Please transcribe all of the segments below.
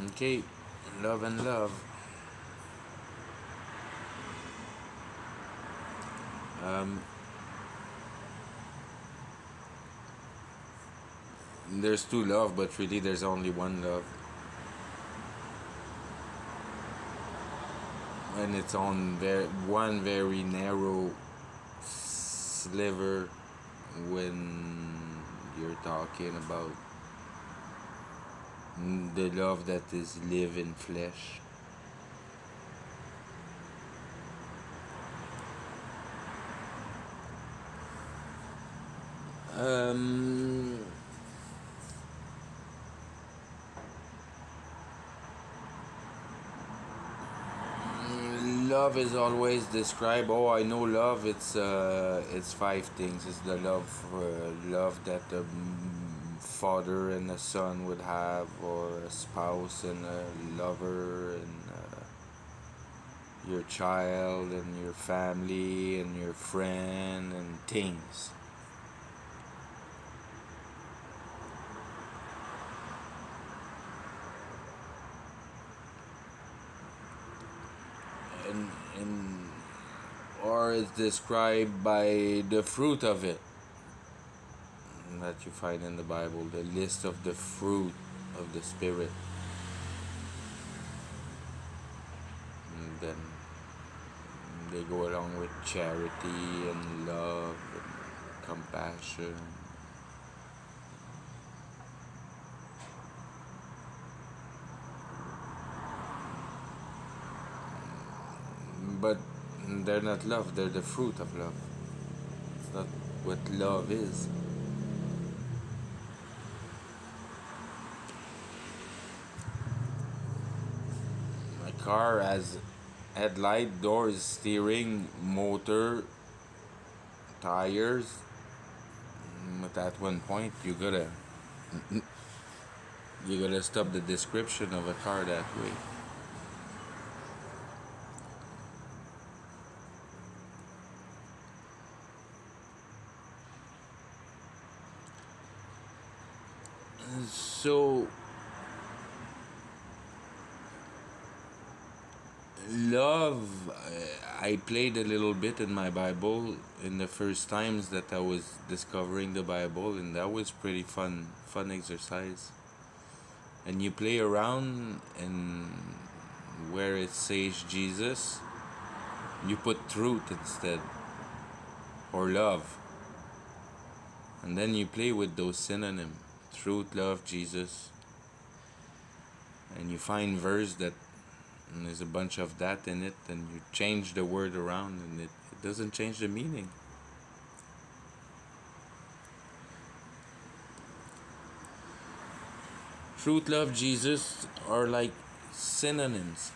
Okay, love and love. Um, there's two love, but really there's only one love, and it's on one very narrow sliver when you're talking about the love that is live in flesh. Um, Love is always described. Oh, I know love. It's five things. It's the love that a father and a son would have, or a spouse and a lover, and your child and your family and your friend and things. And or it's described by the fruit of it that you find in the Bible, the list of the fruit of the Spirit. And then they go along with charity and love and compassion. But they're not love, they're the fruit of love. It's not what love is. A car has headlight, doors, steering, motor, tires. But at one point, you gotta stop the description of a car that way. So love, I played a little bit in my Bible in the first times that I was discovering the Bible, and that was pretty fun exercise. And you play around, and where it says Jesus, you put truth instead, or love. And then you play with those synonyms: truth, love, Jesus. And you find verse that there's a bunch of that in it, and you change the word around, and it doesn't change the meaning. Truth, love, Jesus are like synonyms.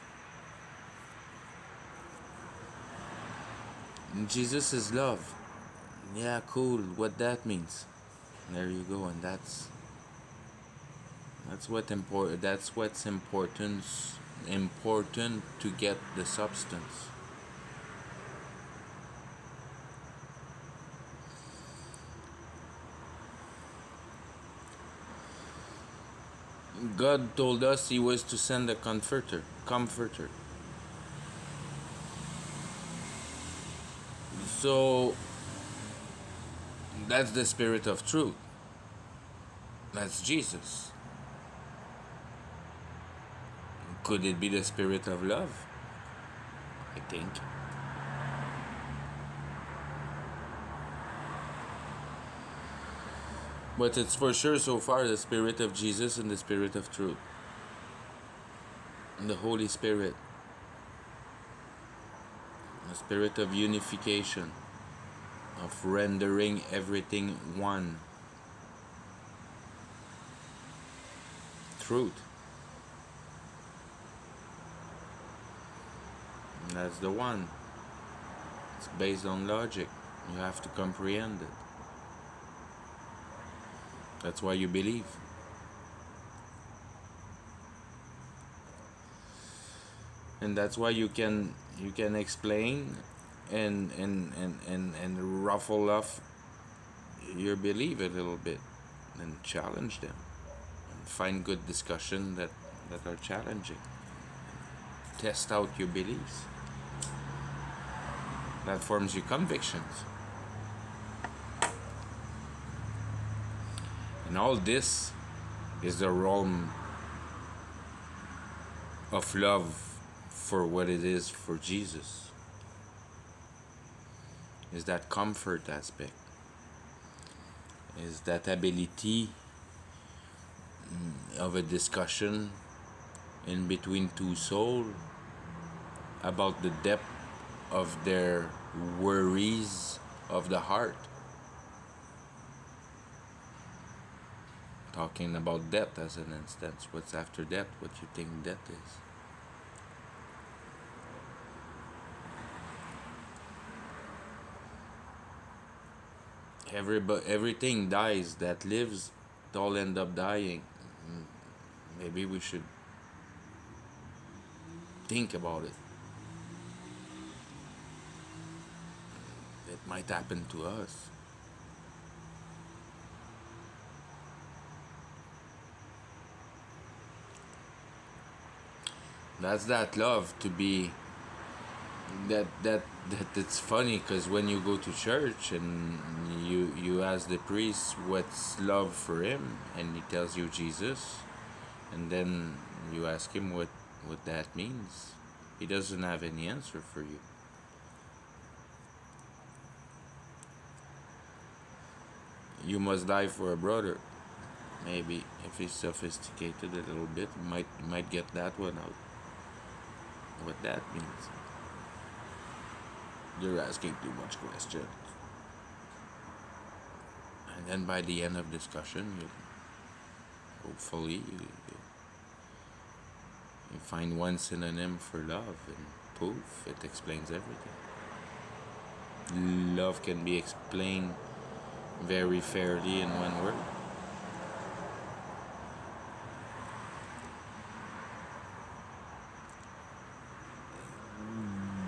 Jesus is love. Yeah, cool. What that means? There you go, and that's what's important to get the substance. God told us He was to send a comforter. So that's the spirit of truth. That's Jesus. Could it be the spirit of love? I think. But it's for sure so far the spirit of Jesus and the spirit of truth. And the Holy Spirit. The spirit of unification. Of rendering everything one. Truth. And that's the one. It's based on logic. You have to comprehend it. That's why you believe. And that's why you can explain and ruffle up your belief a little bit and challenge them and find good discussion that that are challenging. Test out your beliefs. That forms your convictions. And all this is the realm of love for what it is for Jesus. Is that comfort aspect. Is that ability of a discussion in between two souls about the depth of their worries of the heart. Talking about death as an instance. What's after death? What you think death is? Everything dies that lives, it all end up dying. Maybe we should think about it. It might happen to us. That's that love to be that it's funny because when you go to church and you ask the priest what's love for him and he tells you Jesus, and then you ask him what that means, he doesn't have any answer for you. You must die for a brother. Maybe if he's sophisticated a little bit, might get that one out. What that means. You're asking too much questions. And then by the end of discussion, hopefully you find one synonym for love, and poof, it explains everything. Love can be explained very fairly in one word.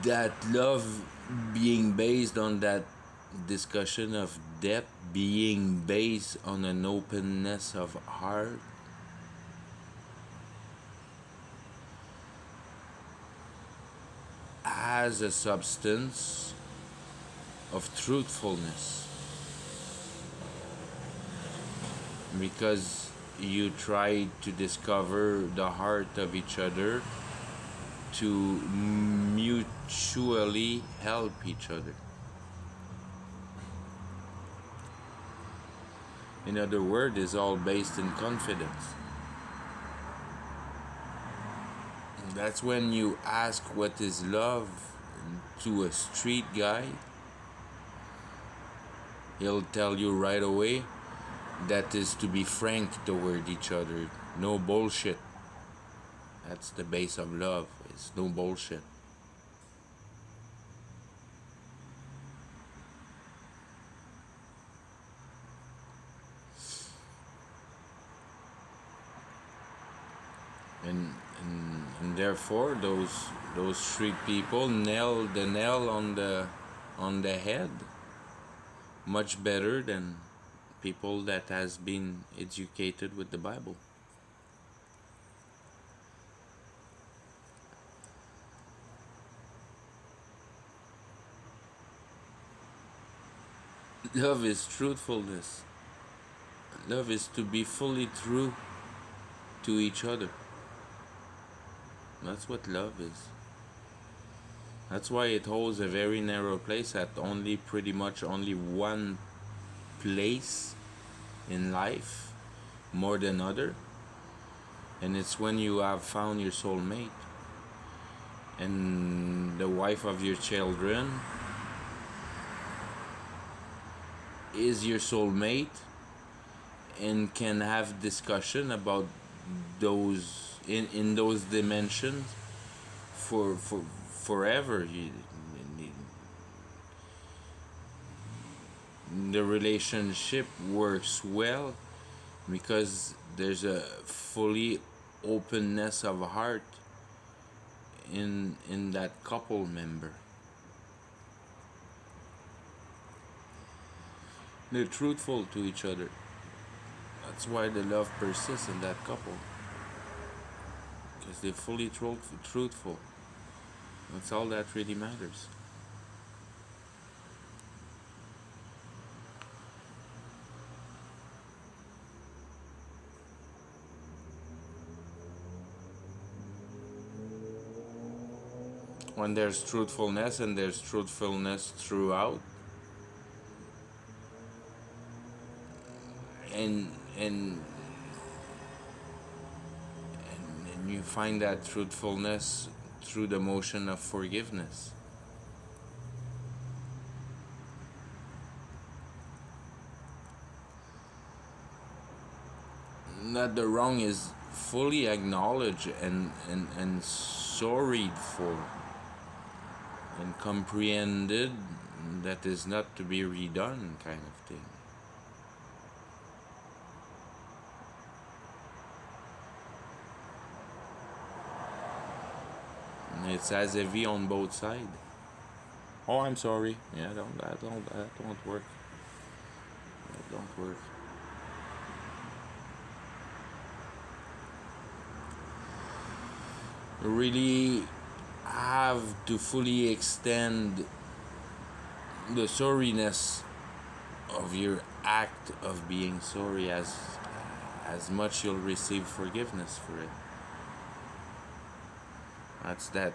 That love being based on that discussion of depth, being based on an openness of heart, has a substance of truthfulness, because you try to discover the heart of each other to mutually help each other. In other words, it's all based in confidence. And that's when you ask what is love to a street guy, he'll tell you right away that is to be frank toward each other. No bullshit. That's the base of love. It's no bullshit. And therefore those street people nail the nail on the head much better than people that has been educated with the Bible. Love is truthfulness. Love is to be fully true to each other. That's what love is. That's why it holds a very narrow place at only pretty much only one place in life more than other. And it's when you have found your soulmate and the wife of your children is your soulmate and can have discussion about those in those dimensions for forever. The relationship works well because there's a fully openness of heart in that couple member. They're truthful to each other. That's why the love persists in that couple. because they're fully truthful. That's all that really matters. When there's truthfulness and there's truthfulness throughout, and and and you find that truthfulness through the motion of forgiveness. That the wrong is fully acknowledged and sorried for and comprehended, that is not to be redone, kind of thing. And it's as heavy on both sides. Oh, I'm sorry. Yeah, that don't work. That don't work. Really have to fully extend the sorriness of your act of being sorry, as much you'll receive forgiveness for it. That's that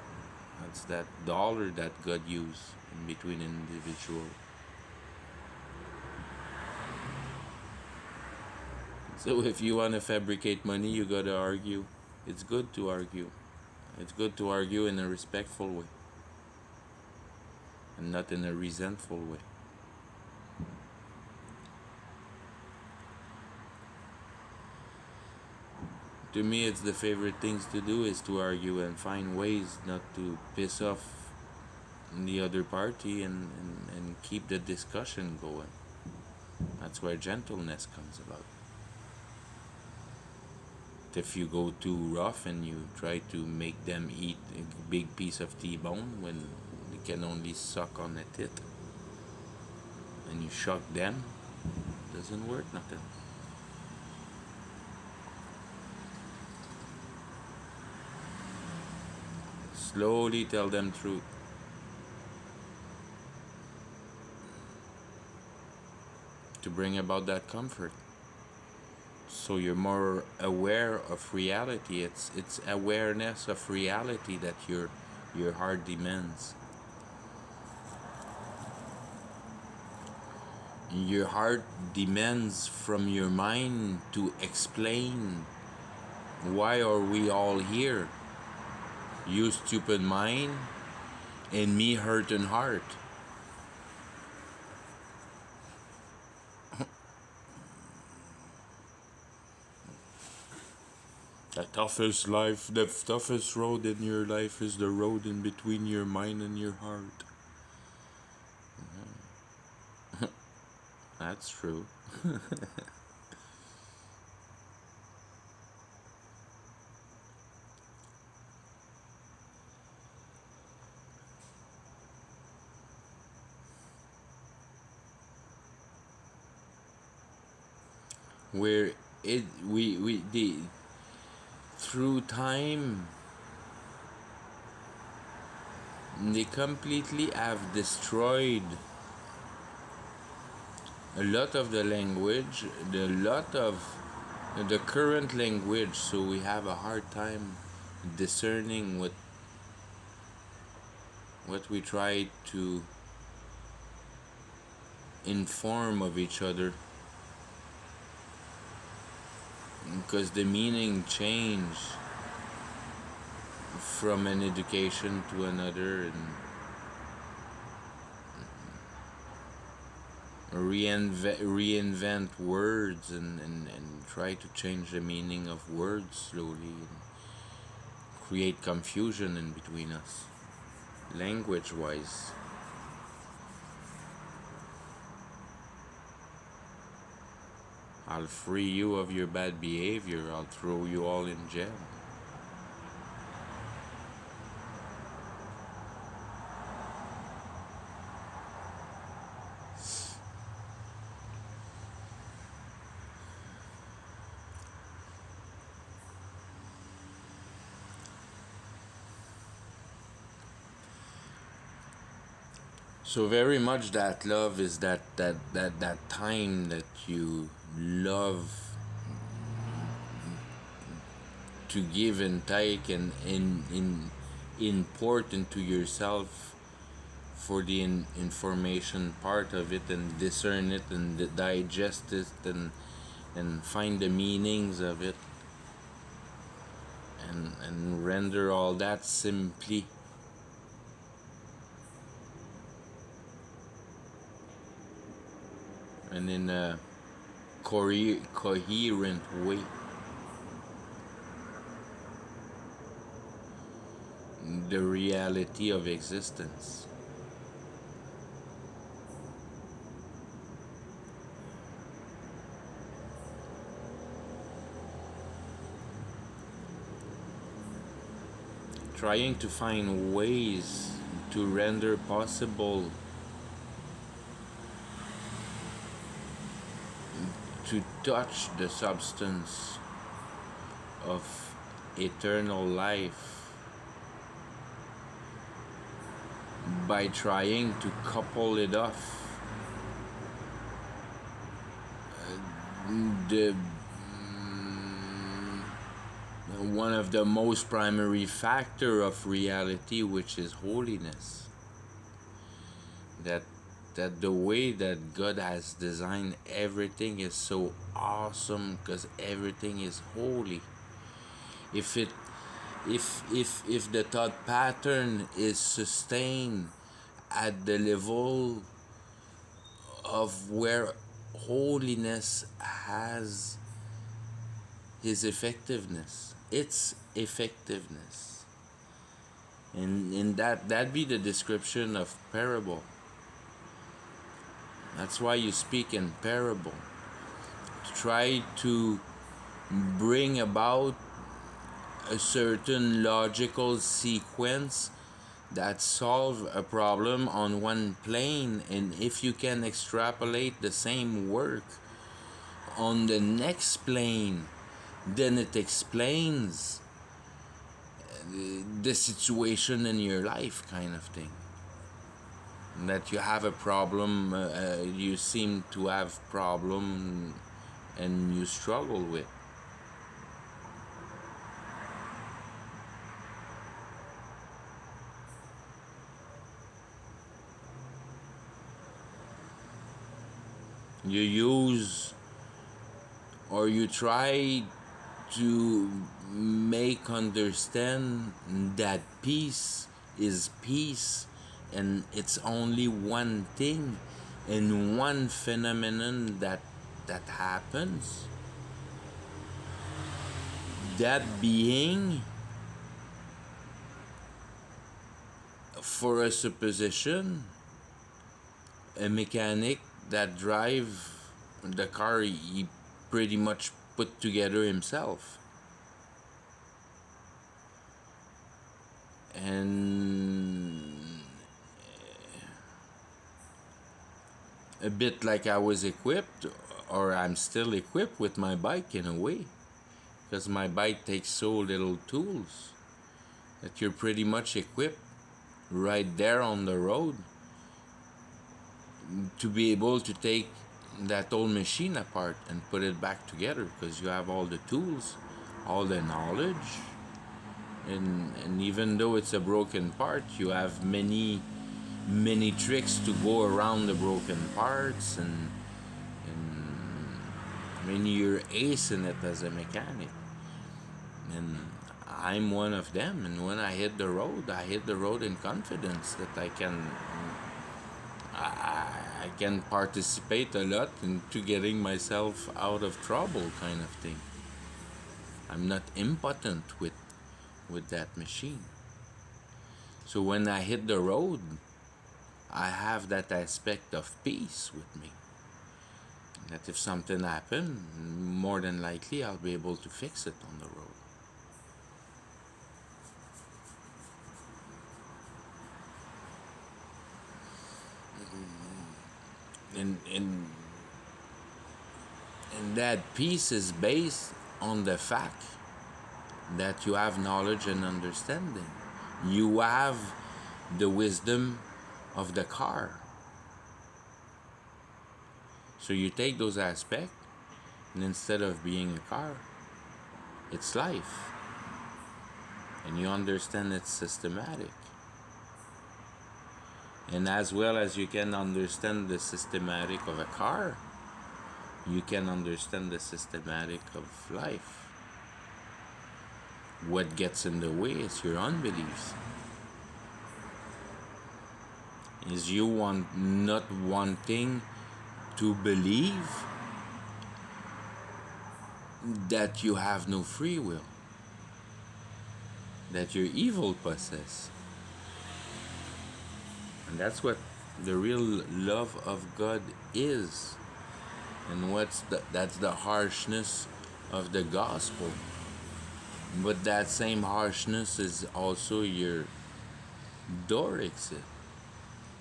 that's that dollar that God used in between individual. So if you want to fabricate money, you gotta argue. It's good to argue. It's good to argue in a respectful way and not in a resentful way. To me, it's the favorite things to do is to argue and find ways not to piss off the other party, and keep the discussion going. That's where gentleness comes about. If you go too rough and you try to make them eat a big piece of T-bone when they can only suck on a tit, and you shock them, doesn't work nothing. Slowly tell them truth. To bring about that comfort. So you're more aware of reality. It's awareness of reality that your heart demands. Your heart demands from your mind to explain why are we all here. You stupid mind and me hurting heart. The toughest road in your life is the road in between your mind and your heart. That's true. Where it we the through time they completely have destroyed a lot of the language, the lot of the current language, so we have a hard time discerning what we try to inform of each other, because the meaning change from an education to another, and reinvent words, and try to change the meaning of words slowly, and create confusion in between us, language wise. I'll free you of your bad behavior, I'll throw you all in jail. So very much that love is that time that you love to give and take, and important to yourself for the information part of it, and discern it and digest it, and find the meanings of it, and render all that simply, and in a coherent way. The reality of existence. Trying to find ways to render possible to touch the substance of eternal life by trying to couple it off the one of the most primary factor of reality, which is holiness. That the way that God has designed everything is so awesome because everything is holy. If it if the thought pattern is sustained at the level of where holiness has its effectiveness, and that be the description of parable. That's why you speak in parable. Try to bring about a certain logical sequence that solve a problem on one plane, and if you can extrapolate the same work on the next plane, then it explains the situation in your life, kind of thing. That you have a problem, you seem to have problem, and you struggle with. You use, or you try to make understand that peace is peace, and it's only one thing and one phenomenon that happens. That being, for a supposition, a mechanic that drive the car he pretty much put together himself. And a bit like I was equipped, or I'm still equipped with my bike in a way, because my bike takes so little tools that you're pretty much equipped right there on the road to be able to take that old machine apart and put it back together, because you have all the tools, all the knowledge, and even though it's a broken part, you have many tricks to go around the broken parts, and many you're acing it as a mechanic. And I'm one of them, and when I hit the road in confidence that I can participate a lot into getting myself out of trouble, kind of thing. I'm not impotent with that machine. So when I hit the road, I have that aspect of peace with me. That if something happens, more than likely I'll be able to fix it on the road. And that peace is based on the fact that you have knowledge and understanding. You have the wisdom of the car. So you take those aspects, and instead of being a car, it's life. And you understand it's systematic. And as well as you can understand the systematic of a car, you can understand the systematic of life. What gets in the way is your unbeliefs. Is you not wanting to believe that you have no free will, that you're evil possessed. And that's what the real love of God is. And that's the harshness of the gospel. But that same harshness is also your door exit.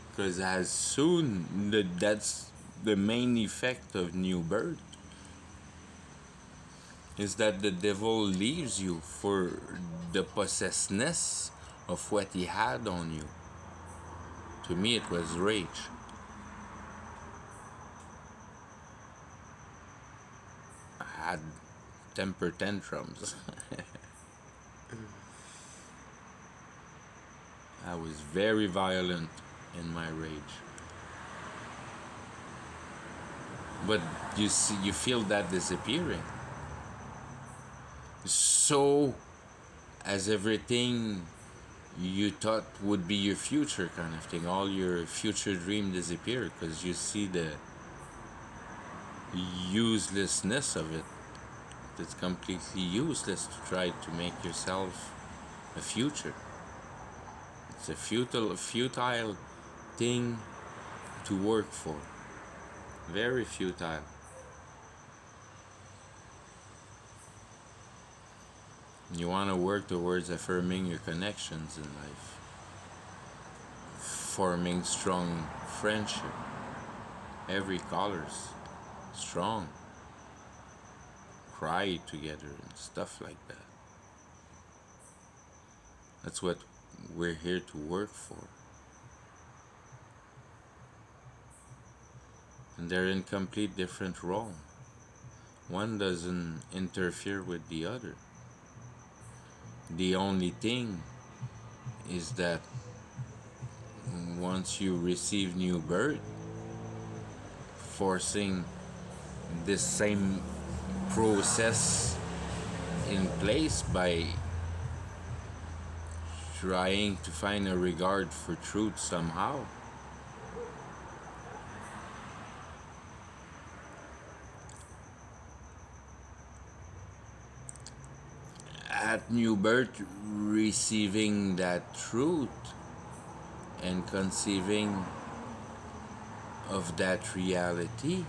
Because as soon that's the main effect of new birth, is that the devil leaves you for the possessedness of what he had on you. To me, it was rage. I had temper tantrums. I was very violent in my rage. But you see, you feel that disappearing. So, as everything you thought would be your future kind of thing, all your future dream disappear because you see the uselessness of it. It's completely useless to try to make yourself a future. It's a futile thing to work for. Very futile. You want to work towards affirming your connections in life, forming strong friendship. Every color's strong. Cry together and stuff like that. That's what we're here to work for. And they're in complete different role. One doesn't interfere with the other. The only thing is that once you receive new birth, forcing this same process in place by trying to find a regard for truth somehow. At new birth, receiving that truth and conceiving of that reality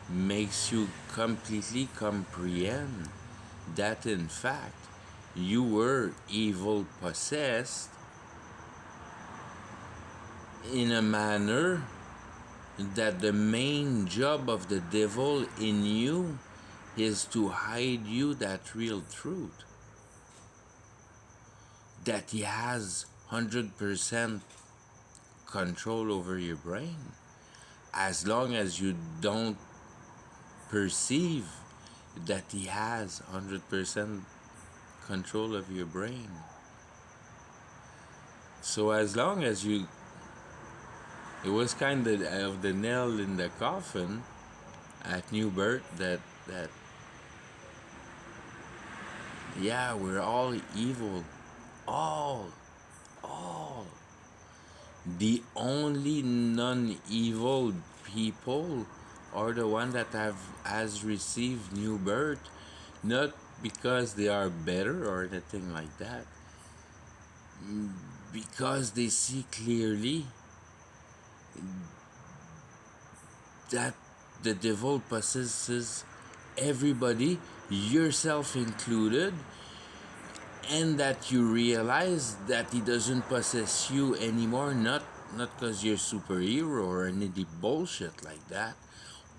makes you completely comprehend that in fact you were evil possessed in a manner that the main job of the devil in you is to hide you that real truth, that he has 100% control over your brain. As long as you don't perceive that he has 100% control of your brain. So as long as you, it was kind of the nail in the coffin at new birth that yeah, we're all evil, all. The only non-evil people are the one that has received new birth, not because they are better or anything like that, because they see clearly that the devil possesses everybody, yourself included, and that you realize that he doesn't possess you anymore, not because you're superhero or any bullshit like that,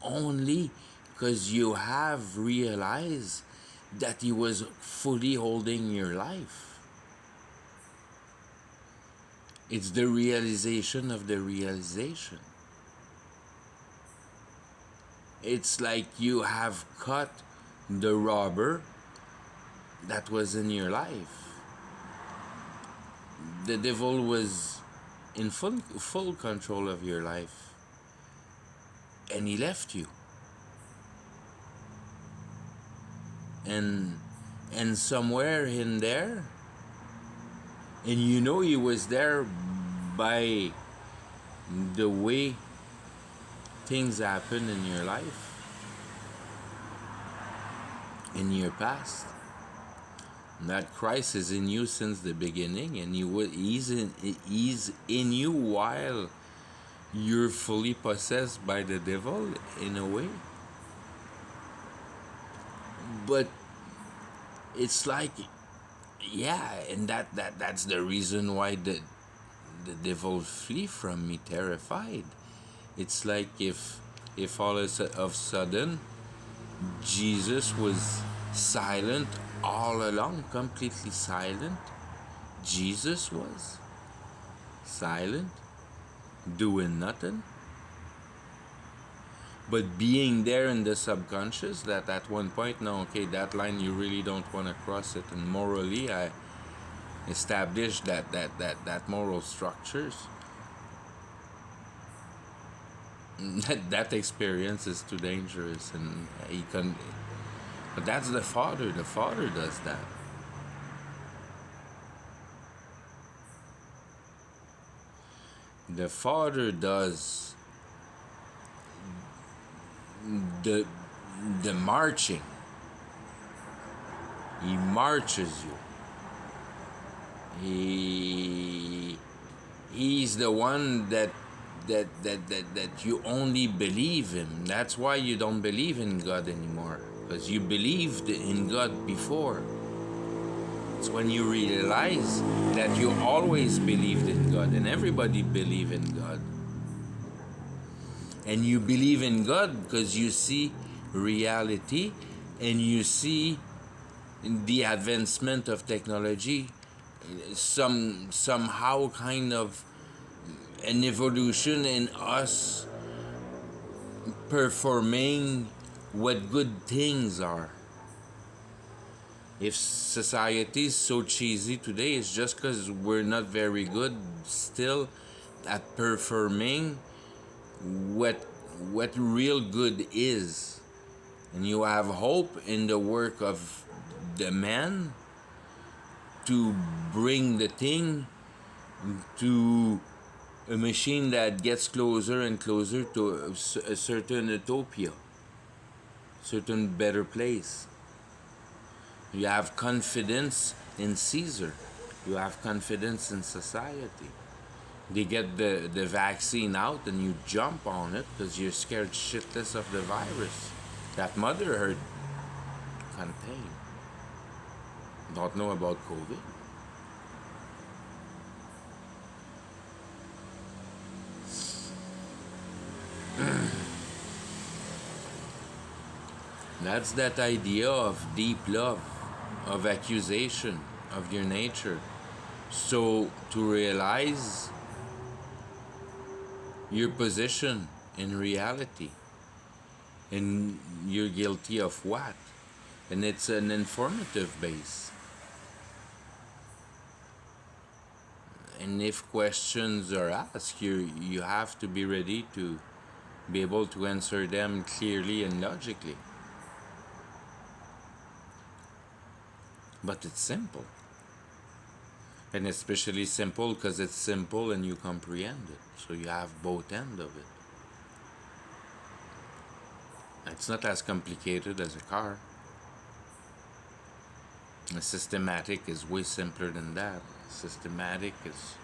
only because you have realized that he was fully holding your life. It's the realization of the realization. It's like you have caught the robber that was in your life. The devil was in full control of your life, and he left you. And somewhere in there, and you know he was there by the way things happen in your life, in your past. That Christ is in you since the beginning, and he's in you while you're fully possessed by the devil in a way. But it's like, yeah, and that's the reason why the devil flee from me terrified. It's like if all of sudden Jesus was silent all along, completely silent. Jesus was silent, doing nothing, but being there in the subconscious, that at one point, no, okay, that line you really don't want to cross it, and morally I established that moral structures. That experience is too dangerous, and he can. But that's the Father. The Father does that. The Father does the marching. He marches you. He's the one that you only believe in. That's why you don't believe in God anymore, because you believed in God before. It's when you realize that you always believed in God, and everybody believe in God. And you believe in God because you see reality, and you see the advancement of technology, somehow kind of an evolution in us performing what good things are. If society is so cheesy today, it's just because we're not very good still at performing what real good is. And you have hope in the work of the man to bring the thing to a machine that gets closer and closer to a certain utopia, certain better place. You have confidence in Caesar. You have confidence in society. They get the vaccine out and you jump on it because you're scared shitless of the virus that Mother Earth contained. Don't know about COVID. That's that idea of deep love, of accusation of your nature. So to realize your position in reality, and you're guilty of what, and it's an informative base. And if questions are asked, you have to be ready to be able to answer them clearly and logically. But it's simple. And especially simple because it's simple and you comprehend it. So you have both ends of it. It's not as complicated as a car. A systematic is way simpler than that. Systematic is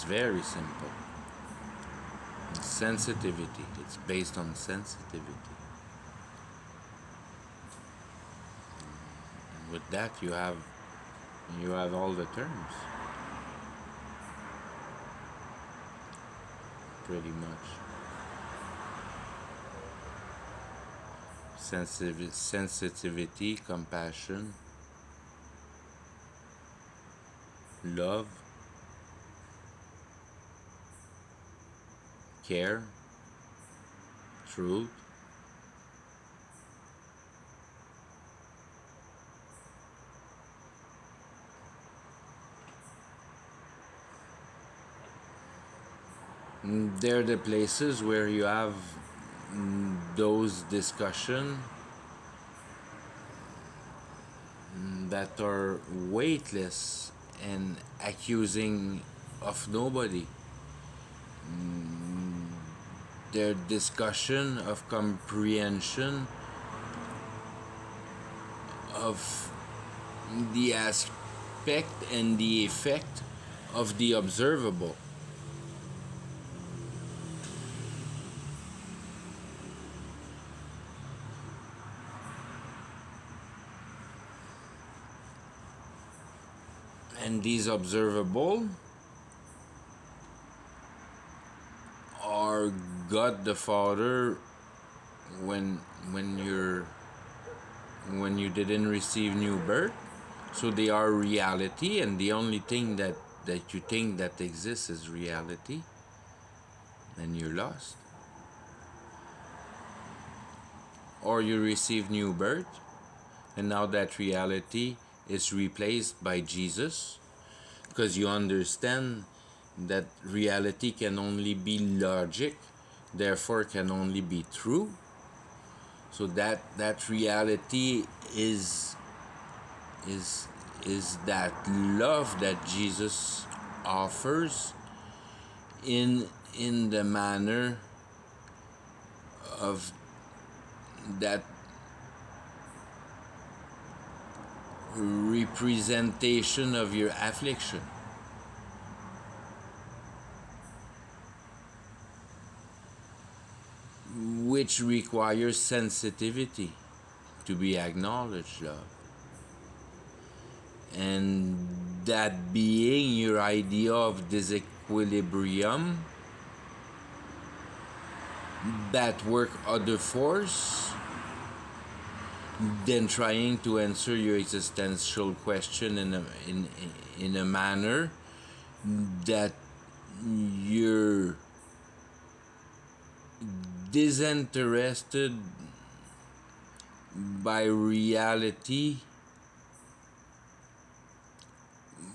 very simple. It's sensitivity. It's based on sensitivity. And with that you have all the terms. Pretty much. Sensitivity, compassion, love, care, truth. They're the places where you have those discussion that are weightless and accusing of nobody. Their discussion of comprehension of the aspect and the effect of the observable. And these observable are God the Father when when you're when you didn't receive new birth. So they are reality, and the only thing that you think that exists is reality, and you're lost. Or you receive new birth, and now that reality is replaced by Jesus, because you understand that reality can only be logic, therefore can only be true. So that reality is is that love that Jesus offers in the manner of that representation of your affliction, which requires sensitivity to be acknowledged, love. And that being your idea of disequilibrium, that work other force, then trying to answer your existential question in a manner that you're disinterested by reality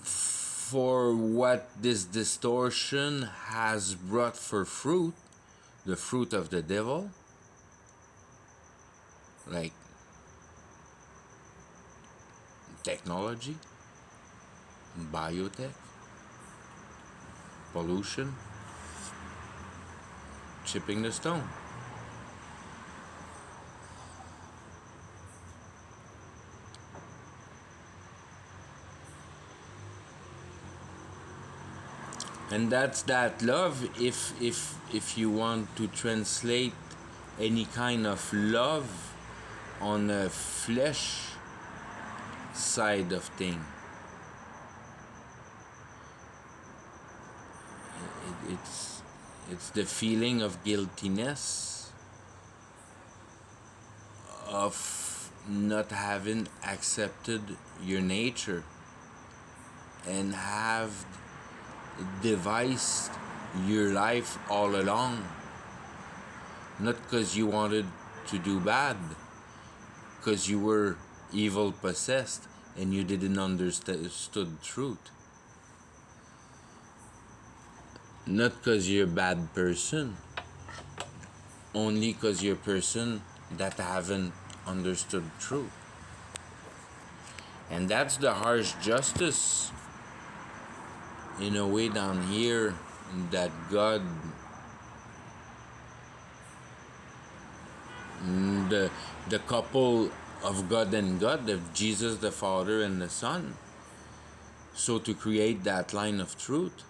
for what this distortion has brought for fruit, the fruit of the devil, like technology, biotech, pollution, chipping the stone. And that's that love. If you want to translate any kind of love on a flesh side of thing, it's the feeling of guiltiness of not having accepted your nature and have devised your life all along, not because you wanted to do bad, because you were evil possessed and you didn't understood truth, not because you're a bad person, only because you're a person that haven't understood truth. And that's the harsh justice in a way down here, that God, the couple of God and God, of Jesus the Father and the Son. So to create that line of truth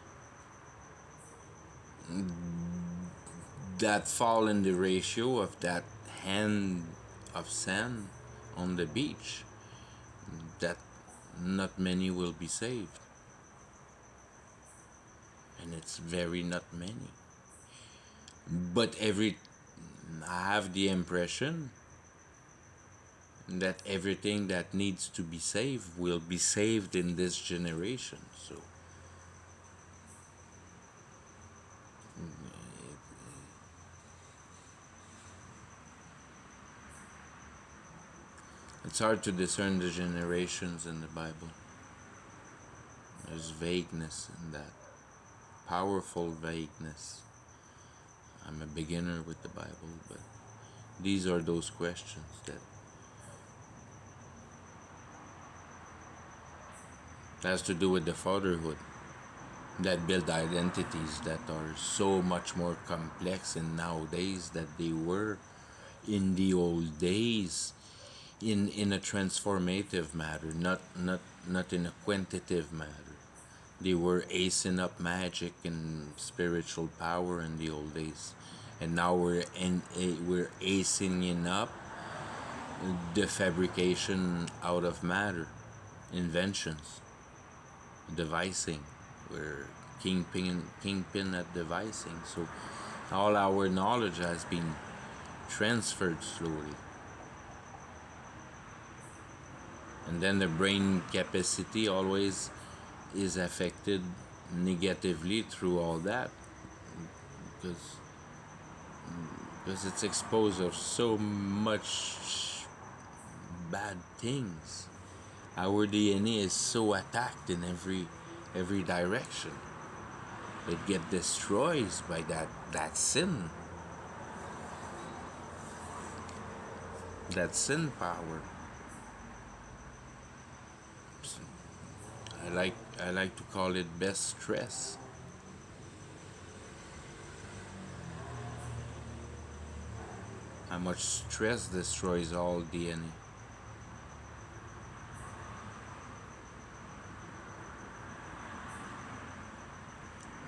that fall in the ratio of that hand of sand on the beach, that not many will be saved. And it's very not many. But I have the impression that everything that needs to be saved will be saved in this generation. So It's hard to discern the generations in the Bible. There's vagueness in that, powerful vagueness. I'm a beginner with the Bible, but these are those questions that has to do with the fatherhood, that build identities that are so much more complex in nowadays that they were in the old days, in a transformative matter, not in a quantitative matter. They were acing up magic and spiritual power in the old days, and now we're acing up the fabrication out of matter, inventions, devising. We're kingpin at devising. So all our knowledge has been transferred slowly, and then the brain capacity always is affected negatively through all that, because it's exposed of so much bad things. Our DNA is so attacked in every direction. It get destroyed by that sin, that sin power. I like to call it best stress. How much stress destroys all DNA.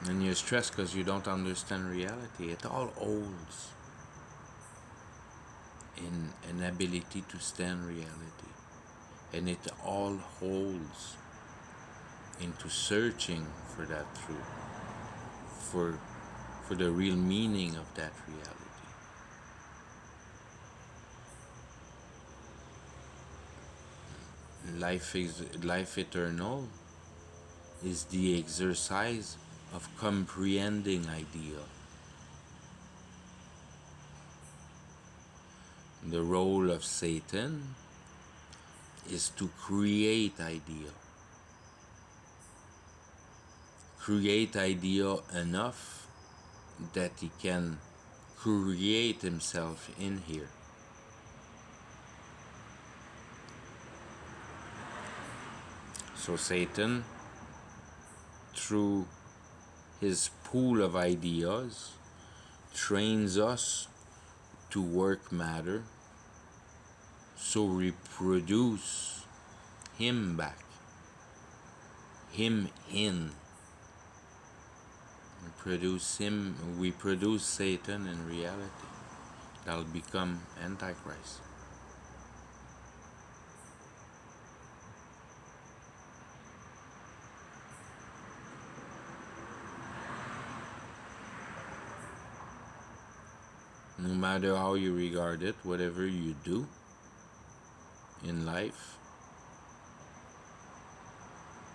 And you're stressed because you don't understand reality. It all holds in an ability to stand reality. And it all holds into searching for that truth, for the real meaning of that reality. Life eternal is the exercise of comprehending idea. The role of Satan is to create idea. Create idea enough that he can create himself in here. So Satan, through his pool of ideas, trains us to work matter, so reproduce him back, him in. We produce Satan in reality. That'll become Antichrist. No matter how you regard it, whatever you do in life,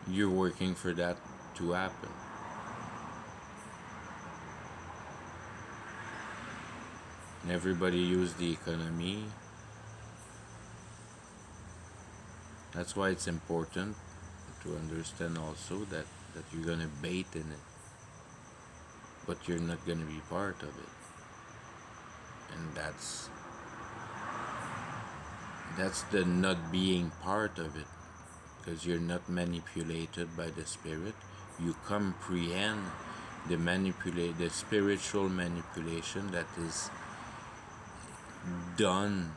you're working for that to happen. Everybody use the economy. That's why it's important to understand also that you're gonna bait in it, but you're not gonna be part of it. And that's the not being part of it, because you're not manipulated by the spirit. You comprehend the spiritual manipulation that is done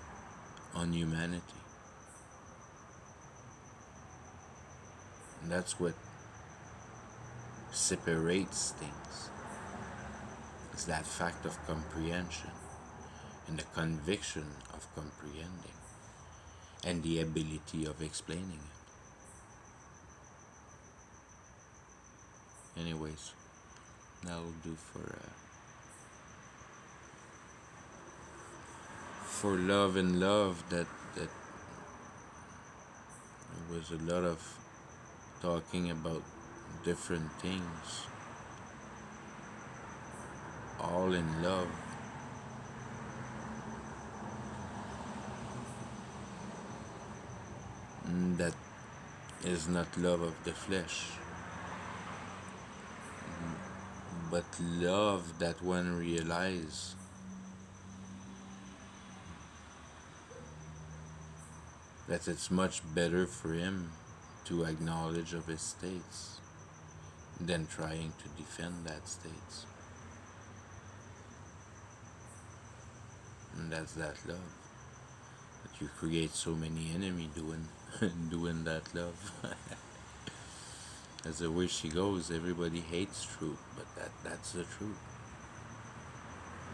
on humanity. And that's what separates things. It's that fact of comprehension and the conviction of comprehending and the ability of explaining it. Anyways, that'll do for love and love. That there was a lot of talking about different things. all in love. That is not love of the flesh, but love that one realize that it's much better for him to acknowledge of his states than trying to defend that states. And that's that love. But you create so many enemy doing doing that love. As the way she goes, everybody hates truth, but that's the truth.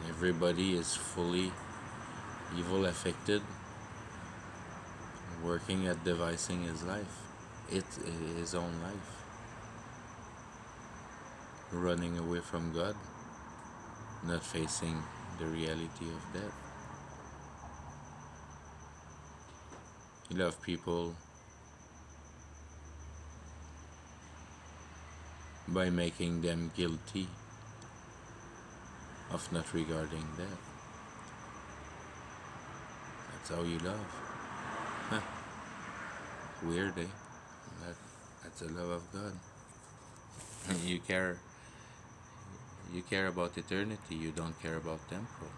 Everybody is fully evil affected, working at devising his life. His own life. Running away from God, not facing the reality of death. You love people by making them guilty of not regarding death. That's how you love. Huh. Weird, eh? That, that's the love of God. You care. You care about eternity. You don't care about temporal.